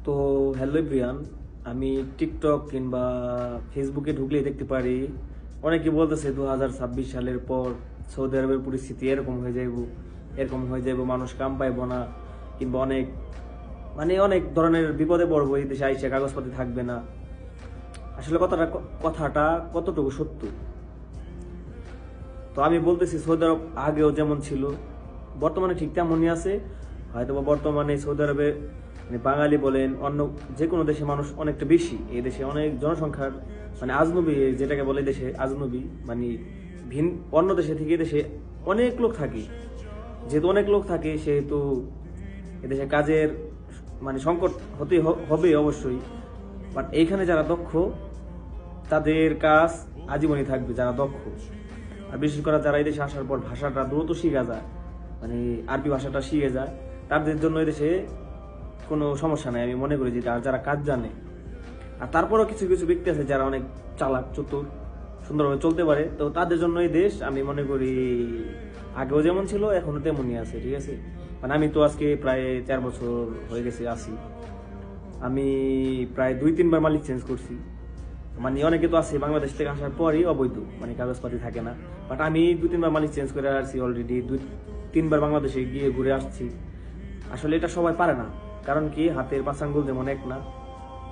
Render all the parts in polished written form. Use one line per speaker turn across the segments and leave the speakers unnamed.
তো hello everyone, আমি TikTok কিংবা ফেসবুকে ঢুকলেই দেখতে পারি অনেকে বলতেছে 2026 সালের পর সৌদি আরবের পরিস্থিতি এরকম হয়ে যাইব, মানুষ কাম পাইব না, কিংবা অনেক ধরনের বিপদে পড়বো, এই দেশে আইসা কাগজপাতি থাকবে না। আসলে কথাটা কতটুকু সত্য? তো আমি বলতেছি, সৌদি আরব আগেও যেমন ছিল বর্তমানে ঠিক তেমনই আছে। হয়তোবা বর্তমানে সৌদি আরবে বাঙালি বলেন, অন্য যে কোনো দেশে মানুষ অনেকটা বেশি। এই দেশে অনেক জনসংখ্যার আজনবী, যেটাকে বলে দেশে আজনবী, ভিন অন্য দেশে থেকে দেশে অনেক লোক থাকে। যেহেতু অনেক লোক থাকে, সেহেতু এদেশে কাজের সংকট হবে অবশ্যই। বাট এইখানে যারা দক্ষ, তাদের কাজ আজীবনই থাকবে যারা দক্ষ। আর বিশেষ করে যারা এই দেশে আসার পর ভাষাটা দ্রুত শিখা যায়, আরবি ভাষাটা শিখে যায়, তাদের জন্য এই দেশে কোনো সমস্যা নাই আমি মনে করি। যেটা যারা কাজ জানে, আর তারপরেও কিছু কিছু ব্যক্তি আছে যারা অনেক চালাক চতুর, সুন্দরভাবে চলতে পারে, তো তাদের জন্য এই দেশ আমি মনে করি আগেও যেমন ছিল এখনো তেমনই আছে। ঠিক আছে, আমি তো আজকে প্রায় 4 বছর হয়ে গেছে আছি। আমি প্রায় 2-3 বার মালিক চেঞ্জ করছি। অনেকে তো আছে বাংলাদেশ থেকে আসার পরই অবৈধ, কাগজপাতি থাকে না। বাট আমি 2-3 বার মালিক চেঞ্জ করে আসছি অলরেডি, 2-3 বার বাংলাদেশে গিয়ে ঘুরে আসছি। আসলে এটা সবাই পারে না, কারণ কি হাতের 5 আঙ্গুল যেমন এক না,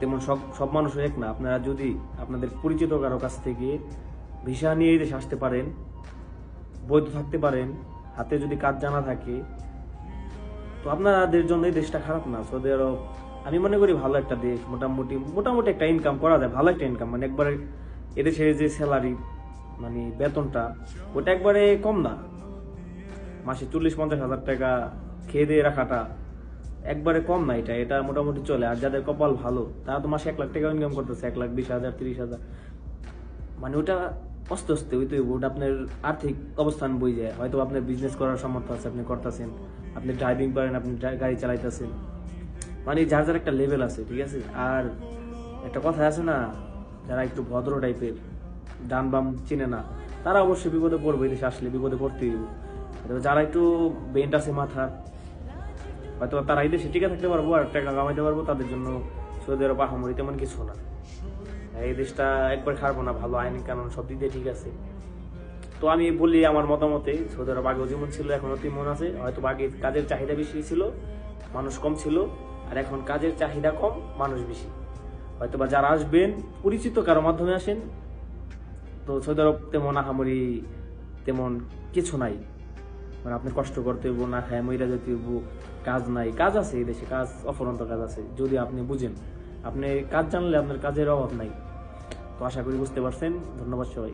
তেমন সব মানুষও এক না। আপনারা যদি আপনাদের পরিচিত কারো কাছ থেকে ভিসা নিয়ে এই দেশে আসতে পারেন, বৈধ থাকতে পারেন, হাতে যদি কাজ জানা থাকে, তো আপনাদের জন্য এই দেশটা খারাপ না। সৌদি আরব আমি মনে করি ভালো একটা দেশ। মোটামুটি একটা ইনকাম করা যায়, ভালো একটা ইনকাম। একবারে এদেশে যে স্যালারি বেতনটা, ওটা একবারে কম না। মাসে 40-50 হাজার টাকা খেয়ে দিয়ে রাখাটা একবারে কম না। এটা মোটামুটি চলে। আর যাদের কপাল ভালো, তারা তো মাসে 1 লাখ টাকা ইনকাম করতেছে, 1,20,000 30,000। ওটা আস্তে আস্তে ওটা আপনার আর্থিক অবস্থান বই যায়। হয়তো আপনার বিজনেস করার সামর্থ্য আছে, আপনি করতেছেন, আপনি ড্রাইভিং পারেন, আপনি গাড়ি চালাইতেছেন, যার যার একটা লেভেল আছে। ঠিক আছে, আর একটা কথা আছে না, যারা একটু ভদ্র টাইপের, ডান বাম চিনে না, তারা অবশ্যই বিপদে পড়বে। দেশে আসলে বিপদে পড়তেই হবে। যারা একটু বেন্ট আছে মাথার, হয়তো তারা এই দেশে টিকে থাকতে পারবো আর টাকা কামাইতে পারবো, তাদের জন্য সৌদি আরব আহামরি তেমন কিছু না। এই দেশটা একবার খারাপ না, ভালো আইন কানুন সব দিক দিয়ে ঠিক আছে। তো আমি বলি আমার মতামতে, সৌদি আরব আগেও যেমন ছিল এখনো তেমন আছে। হয়তো আগে কাজের চাহিদা বেশি ছিল, মানুষ কম ছিল, আর এখন কাজের চাহিদা কম, মানুষ বেশি। হয়তোবা যারা আসবেন পরিচিত কারো মাধ্যমে আসেন, তো সৌদি আরব তেমন আহামরি তেমন কিছু নাই। আপনার কষ্ট করতে হইব, না খায় মইরা যেতে হইব, কাজ নাই। কাজ আছে এই দেশে, কাজ অফুরন্ত কাজ আছে, যদি আপনি বুঝেন। আপনি কাজ জানলে আপনার কাজের অভাব নাই। তো আশা করি বুঝতে পারছেন। ধন্যবাদ সবাই।